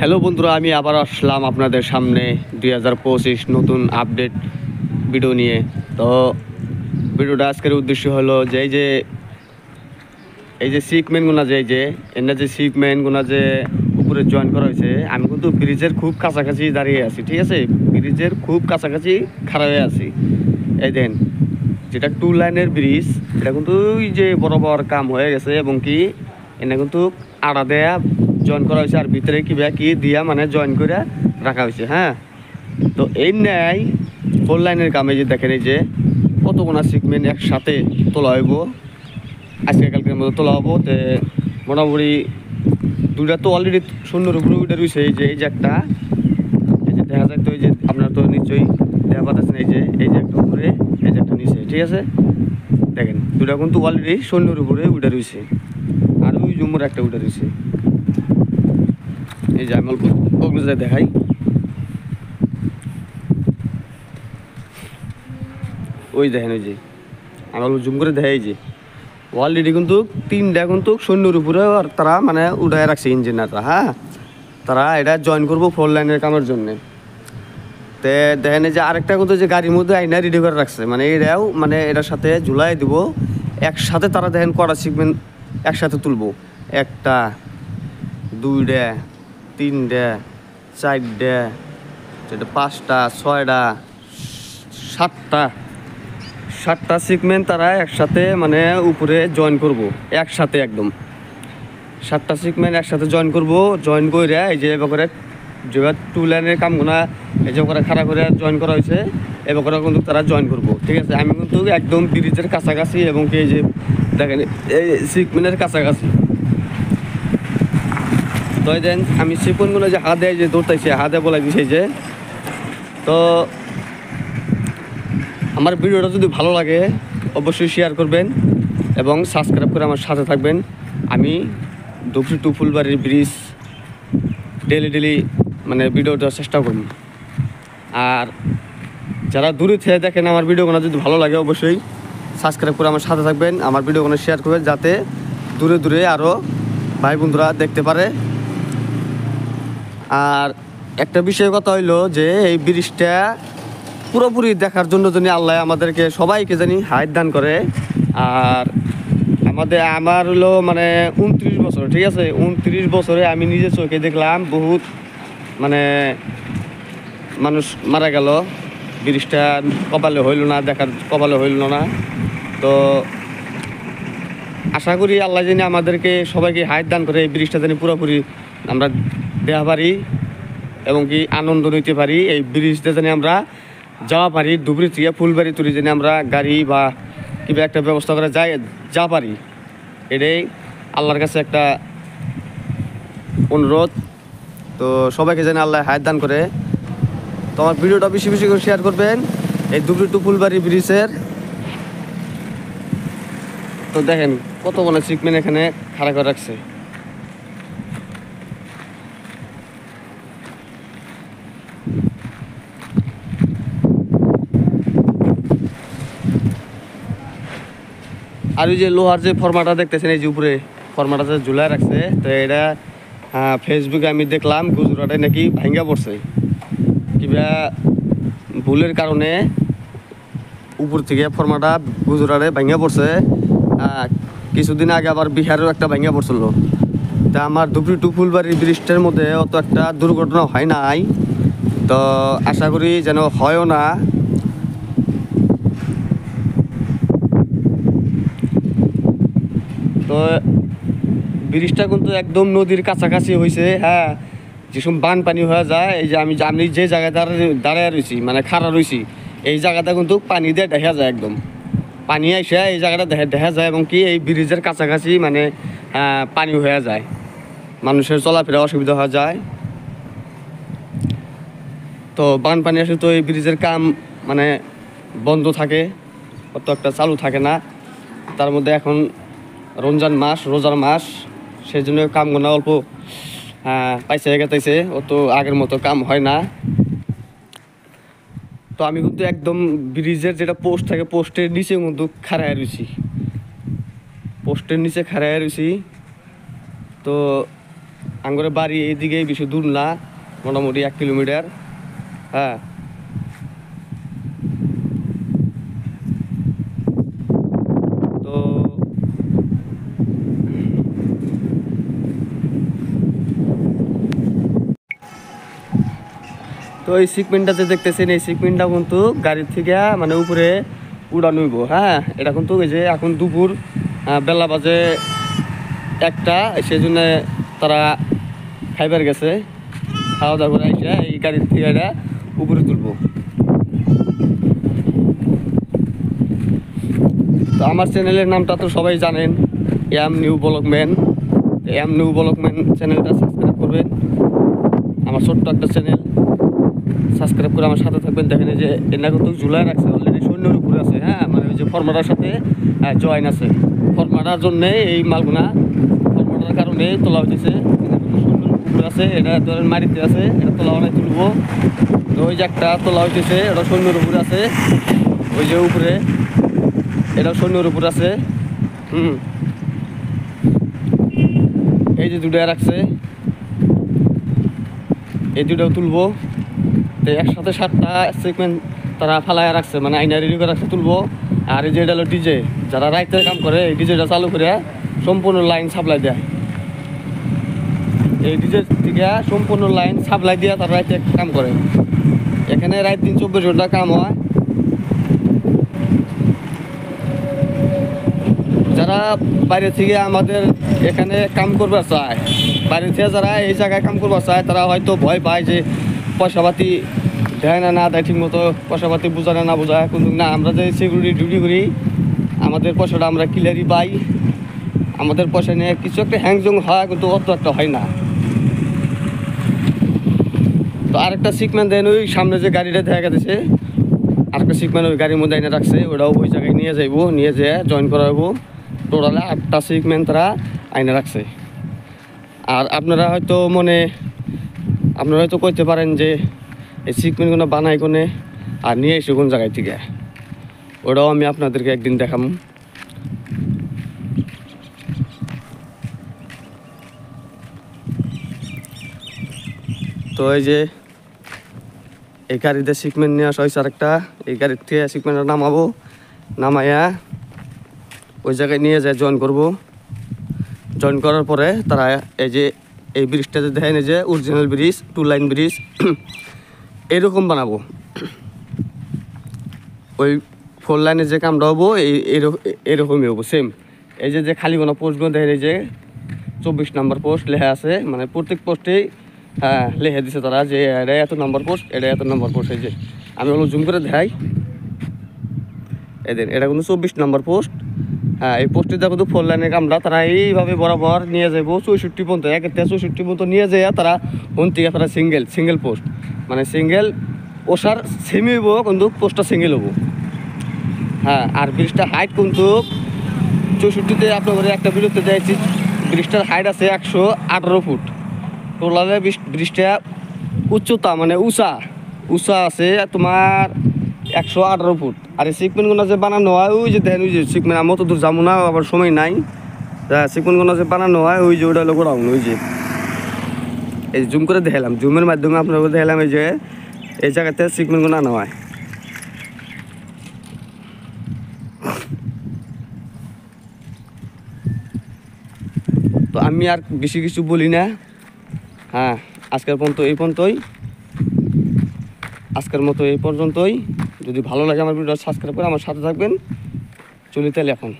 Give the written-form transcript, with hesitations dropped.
Hello বন্ধুরা, আমি আবার আসলাম আপনাদের সামনে 2025 নতুন আপডেট ভিডিও নিয়ে। তো ভিডিওটা আজকের উদ্দেশ্য হলো যে এই যে সিকমেন্টগুলো যে সিকমেন্টগুলো যে উপরে জয়েন করা হয়েছে, আমি কিন্তু ব্রিজের খুব কাছাকাছি দাঁড়িয়ে আছি, ঠিক আছে? ব্রিজের খুব কাছাকাছি খাড়া হয়ে আছি। এই দেন, যেটা 2 লাইনের ব্রিজ, এটা কিন্তু ওই যে বরাবর কাম হয়ে গেছে এবং কি এনে কিন্তু আড়া দেয়া জয়েন করা হয়েছে আর ভিতরে কি দিয়া মানে জয়েন করে রাখা হয়েছে। হ্যাঁ, তো এই ন্যায় 4 লাইনের কামে যে দেখেন এই যে কতগুলো সিগমেন্ট একসাথে তোলা হইব, আজকে কালকের মধ্যে তোলা হবো। তো মোটামুটি দুইটা তো অলরেডি শূন্যর উপরে উঠে রয়েছে। এই যে একটা, এই যে দেখা যায়, তো এই যে আপনারা তো নিশ্চয়ই দেখা পাচ্ছেন, এই যে একটা উপরে, এই যে একটা নিচে, ঠিক আছে? দেখেন দুটা কিন্তু অলরেডি শূন্যর উপরে উঠে রয়েছে আর ওই জুমুর একটা উঠে রয়েছে। এই যে আমি অল্প দেখাই, ওই দেখেন, ওই যে আমি অল্প জুম করে দেখাই, যে অলরেডি কিন্তু 3টা কিন্তু শূন্যর উপরে আর তারা মানে উঠায় রাখছে ইঞ্জিনিয়াররা। হ্যাঁ, তারা এটা জয়েন করবো 4 লাইনের কামের জন্যে। তে দেখেন যে আরেকটা কিন্তু যে গাড়ির মধ্যে আইনা রেডি করে রাখছে, মানে এটাও মানে এটার সাথে ঝুলাই দিব একসাথে। তারা দেখেন কটা সিগমেন্ট একসাথে তুলবো, 1টা 2টা 3টা 4টা 5টা 6টা 7টা সিগমেন্ট তারা একসাথে মানে উপরে জয়েন করব একসাথে, একদম 7টা সিগমেন্ট একসাথে জয়েন করব। জয়েন করে এই যে এবার যেবার 2 লাইনের কামগুলা এই যে করে খাড়া করে জয়েন করা হয়েছে, এবার করে কিন্তু তারা জয়েন করব, ঠিক আছে? আমি কিন্তু একদম ব্রিজের কাছাকাছি এবং কি এই যে দেখেন এই সিগমেন্টের কাছাকাছি। তো এই দেন আমি সিগমেন্টগুলো যে হাতে যে দৌড়তেছি, হাতে বলে দিয়েছি যে। তো আমার ভিডিওটা যদি ভালো লাগে অবশ্যই শেয়ার করবেন এবং সাবস্ক্রাইব করে আমার সাথে থাকবেন। আমি ধুপড়ি টু ফুলবাড়ির ব্রিজ ডেলি মানে ভিডিও দেওয়ার চেষ্টা করব। আর যারা দূরে থেকে দেখেন আমার ভিডিওগুলো যদি ভালো লাগে অবশ্যই সাবস্ক্রাইব করে আমার সাথে থাকবেন, আমার ভিডিওগুলো শেয়ার করবেন যাতে দূরে আরও ভাই বন্ধুরা দেখতে পারে। আর একটা বিষয় কথা হইলো যে এই ব্রিজটা পুরোপুরি দেখার জন্য জানি আল্লাহ আমাদেরকে সবাইকে জানি হায়াত দান করে। আর আমার হলো মানে 29 বছর, ঠিক আছে? 29 বছরে আমি নিজে চোখে দেখলাম বহুত মানে মানুষ মারা গেল, ব্রিজটা কপালে হইল না, দেখার কপালে হইল না। তো আশা করি আল্লাহ জানি আমাদেরকে সবাইকে হায়াত দান করে এই ব্রিজটা জানি পুরোপুরি আমরা দেওয়া পারি এবং কি আনন্দ নিতে পারি। এই ব্রিজটা জানি আমরা যাওয়া পারি, ধুবড়ি থেকে ফুলবাড়ি তুলি যেন আমরা গাড়ি বা কিংবা একটা ব্যবস্থা করে যা পারি। এটাই আল্লাহর কাছে একটা অনুরোধ। তো সবাইকে যেন আল্লাহ হায়াত দান করে। তো আমার ভিডিওটা বেশি করে শেয়ার করবেন এই ধুবড়ি টু ফুলবাড়ি ব্রিজের। তো দেখেন কত বড় সিগমেন্ট এখানে খাড়া করে রাখছে। আর ওই যে লোহার যে ফর্মাটা দেখতেছেন, এই যে উপরে ফর্মাটা যে ঝুলায় রাখছে, তো এটা ফেসবুকে আমি দেখলাম গুজরাটে নাকি ভাঙ্গা পড়ছে, কিংবা ভুলের কারণে উপর থেকে ফর্মাটা গুজরাটে ভাঙ্গা পড়ছে। কিছুদিন আগে আবার বিহারেও একটা ভাঙ্গা পড়ছিল। তা আমার ধুবড়ি টু ফুলবাড়ির ব্রিজটার মধ্যে অত একটা দুর্ঘটনা হয় নাই, তো আশা করি যেন হয়ও না। তো ব্রিজটা কিন্তু একদম নদীর কাছাকাছি হয়েছে। হ্যাঁ, যেসব বানপানি হয়ে যায়, এই যে আমি যে জায়গায় দাঁড়ায় রয়েছি মানে খাড়া রয়েছি, এই জায়গাটা কিন্তু পানি দিয়ে দেখা যায়, একদম পানি এসে এই জায়গাটা দেখা যায় এবং কি এই ব্রিজের কাছাকাছি মানে পানি হয়ে যায়, মানুষের চলাফেরা অসুবিধা হয়ে যায়। তো বানপানি আসে তো এই ব্রিজের কাম মানে বন্ধ থাকে, অত একটা চালু থাকে না। তার মধ্যে এখন রমজান মাস, রোজার মাস, সেই জন্য কামগুলো অল্প পাইছে গেতেছে, অত আগের মতো কাম হয় না। তো আমি কিন্তু একদম ব্রিজের যেটা পোস্ট থাকে, পোস্টের নিচে কিন্তু খাড়ায় রয়েছি, পোস্টের নিচে খাড়ায় রয়েছি। তো আঙ্গুরে বাড়ি এইদিকে বেশি দূর না, মোটামুটি 1 কিলোমিটার। হ্যাঁ, তো তো এই সিকমেন্টটা যে দেখতেছেন, এই সিকমেন্টটা কিন্তু গাড়ির থেকে মানে উপরে উড়ানো হইব। হ্যাঁ, এটা কিন্তু ওই যে এখন দুপুর বেলা বাজে 1টা, সেই জন্য তারা খাইবার গেছে, খাওয়া দাওয়া করে এসে এই গাড়ির থেকে এটা উপরে তুলবো। তো আমার চ্যানেলের নামটা তো সবাই জানেন, এম নিউ ব্লগম্যান। এম নিউ ব্লগম্যান চ্যানেলটা সাবস্ক্রাইব করবেন, আমার ছোট্ট একটা চ্যানেল, সাবস্ক্রাইব করে আমার সাথে থাকবেন। দেখেন যে এটা কিন্তু ঝুলাই রাখছে, অলরেডি সৈন্যের উপরে আছে। হ্যাঁ, মানে ওই যে ফর্মাটার সাথে জয়েন আছে, ফর্মাটার জন্যে এই মালগুনা, ফর্মাটার কারণে তোলা হইতেছে। সৈন্যের উপরে আছে, এটা ধরেন মারিতে আছে, এটা তোলা অনেক তুলবো। তো ওই যে একটা তোলা হইতেছে, এটা সৈন্যের উপরে আছে, ওই যে উপরে এটা সৈন্যের উপর আছে। এই যে দুটো রাখছে, এই দুটাও তুলবো। তো একসাথে 7টা সিকমেন্ট তারা ফালায় রাখছে, মানে আইনা রেডি করে রাখছে, তুলবো। আর এই যে এটা হলো ডিজে, যারা রাইতে কাম করে এই ডিজেটা চালু করে সম্পূর্ণ লাইন সাপ্লাই দেয়। এই ডিজে থেকে সম্পূর্ণ লাইন সাপ্লাই দিয়ে তারা রাইতে কাম করে। এখানে রাত দিন 24 ঘন্টা কাম হয়। যারা বাইরে থেকে আমাদের এখানে কাম করবার চায়, বাইরে থেকে যারা এই জায়গায় কাম করবার চায়, তারা হয়তো ভয় পায় যে পয়সাপাতি দেয় না দেয়, ঠিক মতো পয়সাপাতি বোঝায় না বোঝায়। কিন্তু না, আমরা যে সিকিউরিটি ডিউটি করি, আমাদের পয়সাটা আমরা ক্লিয়ারই পাই। আমাদের পয়সা নিয়ে কিছু একটা হ্যাংজং হয়, কিন্তু অত একটা হয় না। তো আরেকটা সিকম্যান দেন, ওই সামনে যে গাড়িটা দেখা গেছে, আরেকটা সিকম্যান ওই গাড়ির মধ্যে এনে রাখছে, ওটাও ওই জায়গায় নিয়ে যাইবো, নিয়ে যেয়ে জয়েন করাবো। টোটালে 8টা সিকম্যান তারা আইনে রাখছে। আর আপনারা হয়তো কইতে পারেন যে এই সিকমেন্টগুলো বানাই কোনে আর নিয়ে এসে কোন জায়গায় থেকে, ওটাও আমি আপনাদেরকে একদিন দেখাবো। তো এই যে এই গাড়িতে সিকমেন্ট নিয়ে আসা হয়েছে আরেকটা, এই গাড়ির থেকে সিকমেন্টটা নামাবো, নামাইয়া ওই জায়গায় নিয়ে যায় জয়েন করব। জয়েন করার পরে তারা এই যে এই ব্রিজটা যে দেখেন, এই যে অরিজিনাল ব্রিজ, 2 লাইন ব্রিজ, এরকম বানাবো। ওই 4 লাইনের যে কামটা হবো এরকমই হবো, সেম। এই যে খালি কোনো পোস্টগুলো দেখেন, এই যে 24 নম্বর পোস্ট লেখা আছে, মানে প্রত্যেক পোস্টেই লেখা দিছে তারা যে এটা এত নম্বর পোস্ট, এটা এত নম্বর পোস্ট। এই যে আমি হলো জুম করে দেখাই, এদের এটা কিন্তু 24 নম্বর পোস্ট। হ্যাঁ, এই পোস্টে দেখো তো 4 লাইনের কামটা তারা এইভাবে বরাবর নিয়ে যাবো 64 পর্যন্ত, 1 থেকে 64 পর্যন্ত নিয়ে যায়। তারা থেকে তারা সিঙ্গেল পোস্ট, মানে সিঙ্গেল ওষার সেমি হবো, কিন্তু পোস্টটা সিঙ্গেল হবো। হ্যাঁ, আর ব্রিজটার হাইট কিন্তু 64তে আপনাদের একটা বিরুদ্ধে দিয়েছি, ব্রিজটার হাইট আছে 118 ফুট। টোটালে ব্রিজটা উচ্চতা মানে উঁচা আছে তোমার 118 ফুট। আর এই সিকমেন্টগুলো যে বানানো হয়, ওই যে দেখেন, ওই যে সিকমেন্ট, আমি তো দূর যাবো না, আবার সময় নাই। সিকমেন্টগুলো যে বানানো হয়, ওই যে ওটা হলো গোডাউন। ওই যে এই জুম করে দেখালাম, জুমের মাধ্যমে আপনাকে দেখালাম এই যে এই জায়গাতে সিকমেন্টগুলো আনা হয়। তো আমি আর বেশি কিছু বলি না। হ্যাঁ, আজকের মতো এই পর্যন্তই। যদি ভালো লাগে আমার ভিডিও সাবস্ক্রাইব করে আমার সাথে থাকবেন। চলি তাহলে এখন।